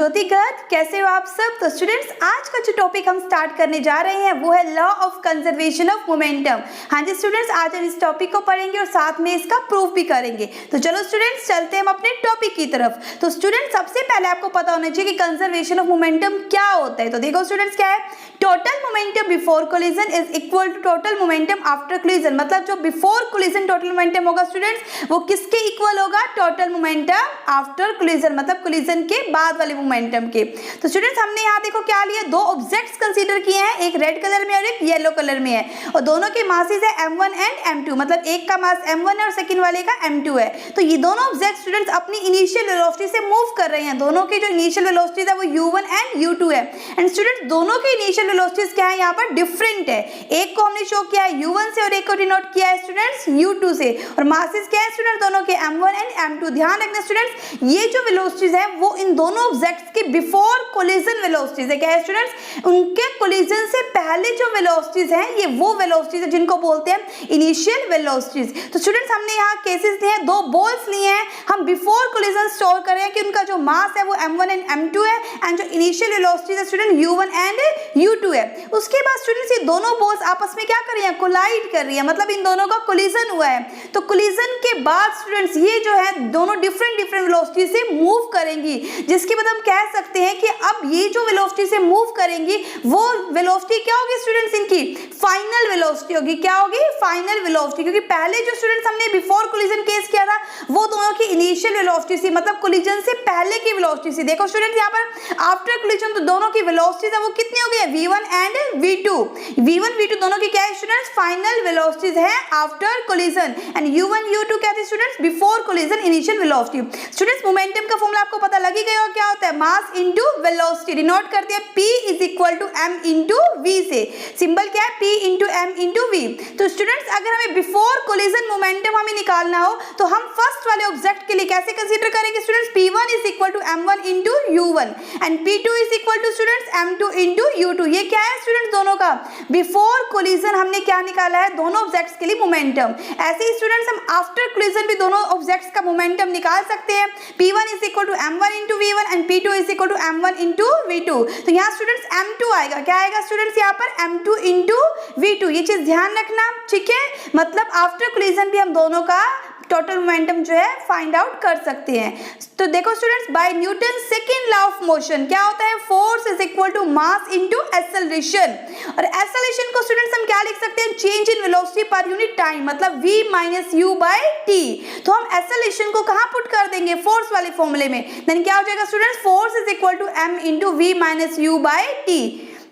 ज्योतिगत, कैसे हो आप सब। तो स्टूडेंट्स, आज का जो टॉपिक हम स्टार्ट करने जा रहे हैं वो है law of conservation of momentum. हाँ जी स्टूडेंट्स, आज हम इस टॉपिक को पढ़ेंगे और साथ में इसका प्रूफ भी करेंगे। तो चलो स्टूडेंट्स, चलते हैं हम अपने टॉपिक की तरफ। तो स्टूडेंट्स, सबसे पहले आपको पता होना चाहिए कि कंजर्वेशन ऑफ मोमेंटम क्या होता है। तो देखो स्टूडेंट्स, क्या है, total momentum before collision is equal to total momentum after collision. मतलब जो बिफोर कोलिजन टोटल मोमेंटम होगा स्टूडेंट्स, वो किसके इक्वल होगा, टोटल मोमेंटम आफ्टर कोलिजन, मतलब कोलिजन के बाद वाले मोमेंटम के। तो स्टूडेंट्स, हमने यहाँ देखो क्या लिया, दो ऑब्जेक्ट्स कंसीडर किए हैं, एक रेड कलर में और एक येलो कलर में है, और दोनों के मासेस है m1 एंड m2। मतलब एक का मास m1 है और सेकंड वाले का m2 है। तो ये दोनों ऑब्जेक्ट स्टूडेंट्स अपनी इनिशियल वेलोसिटी से मूव कर रहे हैं। दोनों के जो इनिशियल वेलोसिटीज है वो u1 एंड u2 है। एंड स्टूडेंट्स, दोनों के इनिशियल वेलोसिटीज क्या है, यहाँ पर डिफरेंट है। एक को हमने शो किया है u1 से और एक को डिनोट किया है स्टूडेंट्स u2 से। और मासेस क्या है स्टूडेंट्स, दोनों के m1 एंड m2। ध्यान रखना स्टूडेंट्स, ये जो वेलोसिटीज है वो इन दोनों ऑब्जेक्ट्स के बिफोर कोलिजन वेलोसिटीज है। क्या है स्टूडेंट्स, उनके कोलिजन से पहले जो वेलोसिटीज हैं ये वो वेलोसिटीज है जिनको बोलते हैं इनिशियल वेलोसिटीज। तो स्टूडेंट्स, हमने यहाँ केसेस लिए हैं, दो बॉल्स लिए हैं, हम बिफोर कोलिजन स्टोर कर रहे हैं कि उनका जो मास है वो m1 एंड m2 है, एंड जो इनिशियल वेलोसिटीज है स्टूडेंट u1 एंड u2 है। उसके बाद स्टूडेंट्स, ये दोनों बॉल्स आपस में क्या कर रही है, कोलाइड कर रही है, मतलब इन दोनों का कोलिजन हुआ है। तो कोलिजन के बाद स्टूडेंट्स ये जो है दोनों डिफरेंट वेलोसिटी से मूव करेंगी, जिसके बाद हम कह सकते हैं कि अब ये जो वेलोसिटी से मूव करेंगी वो वेलोसिटी क्या होगी स्टूडेंट्स, इनकी फाइनल वेलोसिटी होगी। क्या होगी, फाइनल वेलोसिटी। क्योंकि पहले जो स्टूडेंट्स हमने बिफोर कोलिजन केस किया था वो दोनों की इनिशियल वेलोसिटी थी, मतलब कोलिजन से पहले की वेलोसिटी थी। देखो स्टूडेंट्स, यहाँ पर आफ्टर कोलिजन तो दोनों की वेलोसिटीज है वो कितनी हो गई है, v1 and v2। v1 v2 दोनों की क्या है स्टूडेंट्स, फाइनल वेलोसिटीज है after collision, and u1 u2 क्या थी students, before collision initial velocity. Students, momentum का फॉर्मूला आपको पता लग ही गया होगा, क्या होता है, मास इनटू वेलोसिटी। डिनोट करते हैं p is equal to m into v से। सिंबल क्या है, p into m into v। तो स्टूडेंट्स, अगर हमें बिफोर कोलिजन मोमेंटम हमें निकालना हो तो हम फर्स्ट वाले ऑब्जेक्ट के लिए कैसे कंसीडर करेंगे students, p1 is equal to m1 into u1 and p2 is equal to students m2 into u2। ये क्या है स्टूडेंट्स, दोनों का बिफोर कोलिजन हमने क्या निकाला है, दोनों ऑब्जेक्ट्स के लिए मोमेंटम। ऐसे ही स्टूडेंट्स, हम आफ्टर कोलिजन भी दोनों ऑब्जेक्ट्स का मोमेंटम निकाल सकते हैं। p1 is equal to m1 into v1 and p2 is equal to m1 into v2। तो यहाँ स्टूडेंट्स m2 आएगा, क्या आएगा स्टूडेंट्स, यहाँ पर m2 इनटू v2। ये चीज ध्यान रखना, ठीक है। मतलब आफ्टर कोलिजन भी हम दोनों का टोटल मोमेंटम जो है फाइंड आउट कर सकते हैं। तो देखो students, by Newton second law of motion क्या होता है, force is equal to mass into acceleration. और एक्सेलरेशन को स्टूडेंट्स हम क्या लिख सकते हैं, चेंज इन वेलोसिटी पर यूनिट टाइम, मतलब v minus u by t। तो हम एक्सेलरेशन को कहाँ पुट कर देंगे, फोर्स वाले फॉर्मूले में। देन क्या हो जाएगा students, force is equal to m into v minus u by t।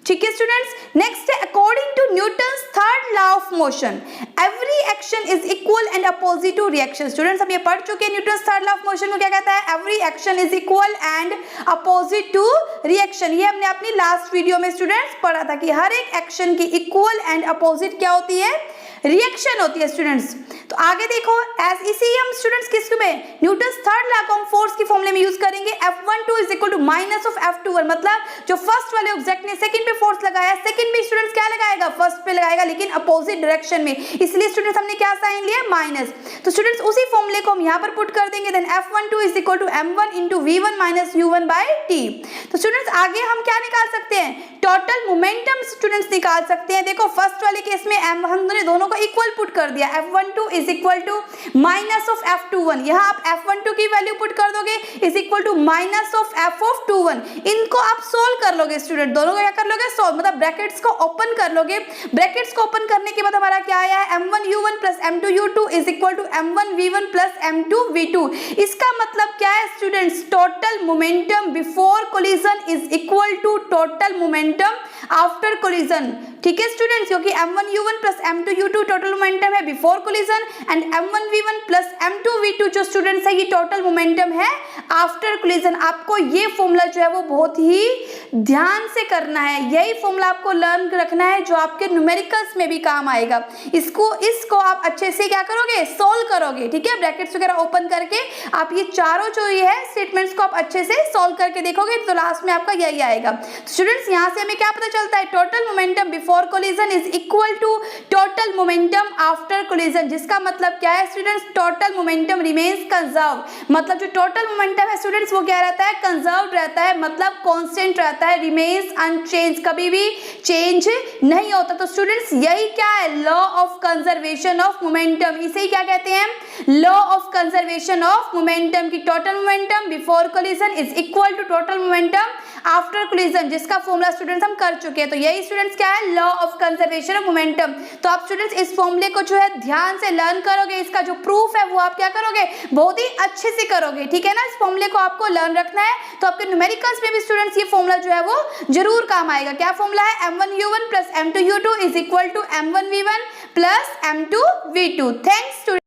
ठीक है स्टूडेंट्स, नेक्स्ट है according to Newton's third law of motion every action is equal and opposite to reaction. Students, हम ये पढ़ चुके हैं, Newton's third law of motion को क्या कहता है, every action is equal and opposite to reaction. ये हमने अपनी लास्ट वीडियो में स्टूडेंट्स पढ़ा था कि हर एक एक्शन की इक्वल एंड अपोजिट क्या होती है, रिएक्शन होती है स्टूडेंट्स। तो आगे देखो, एज इसी हम स्टूडेंट्स किस में, न्यूटन्स थर्ड लॉ को हम फोर्स की फॉर्मूले में यूज करेंगे, F12 is equal to minus of F21। मतलब जो फर्स्ट वाले ऑब्जेक्ट ने सेकंड पे फोर्स लगाया, सेकंड पे स्टूडेंट्स क्या लगाएगा, फर्स्ट पे लगाएगा, लेकिन अपोजिट डायरेक्शन में, इसलिए स्टूडेंट्स हमने क्या साइन लिया, माइनस। तो स्टूडेंट्स, उसी फॉर्मूले को हम यहाँ पर पुट कर देंगे, then F12 is equal to m1 into v1 minus u1 by t। तो स्टूडेंट्स, आगे हम क्या निकाल सकते हैं, टोटल मोमेंटम स्टूडेंट्स निकाल सकते हैं। देखो फर्स्ट वाले केस में हमने दोनों को इक्वल पुट कर दिया, F12 is equal to minus of F21। यहाँ आप F12 की वैल्यू पुट कर दोगे, is equal to minus of F21। इनको आप सोल्व कर लोगे स्टूडेंट, दोनों को क्या कर लोगे, सोल्व, मतलब ब्रैकेट्स को ओपन कर लोगे। ब्रैकेट्स को ओपन करने के बाद हमारा क्या आया है, m1 u1 plus m2 u2 is equal to m1 v1 plus m2 v2। इसका मतलब क्या है students, total momentum before collision is equal to total momentum after collision. ठीक है स्टूडेंट्स, क्योंकि m1 u1 plus m2 u2 total momentum है before collision, and m1 v1 plus m2 v2 जो students है ये टोटल मोमेंटम है after collision. आपको ये फॉर्मूला जो है वो बहुत ही ध्यान से करना है, यही फॉर्मूला आपको लर्न रखना है जो आपके न्यूमेरिकल्स में भी काम आएगा। इसको आप अच्छे से क्या करोगे, सोल्व करोगे। ठीक है, ब्रैकेट्स वगैरह ओपन करके आप ये चारों जो ये है स्टेटमेंट्स को आप अच्छे से सोल्व करके देखोगे तो लास्ट में आपका यही आएगा। स्टूडेंट्स, यहाँ से हमें क्या पता पता चलता है? Total momentum before collision is equal to total momentum after collision, जिसका मतलब क्या है students? Total momentum remains conserved, मतलब जो टोटल मोमेंटम है स्टूडेंट्स वो क्या रहता है? कंजर्व्ड रहता है, मतलब कांस्टेंट रहता है, रिमेन्स अनचेंज, कभी भी चेंज नहीं होता। तो स्टूडेंट्स यही क्या है? Law of conservation of momentum. इसे ही क्या कहते हैं? Law of conservation of momentum की total momentum before collision is equal to total momentum after collision, जिसका फॉर्मूला स्टूडेंट्स हम कर चुके हैं। तो यही स्टूडेंट्स क्या है? Law of conservation of momentum. तो आप स्टूडेंट्स इस फॉर्मूले को जो है ध्यान से लर्न करोगे, इसका जो प्रूफ है वो आप क्या करोगे? बहुत ही अच्छे से करोगे, ठीक है ना? इस फॉर्मूले को आपको लर्न रखना है, तो आपके न्यूमेरिकल्स में भी स्टूडेंट्स ये फॉर्मूला जो है वो जरूर काम आएगा। क्या फॉर्मूला है? m1u1 plus m2u2 is equal to m1v1 plus m2v2। Thanks.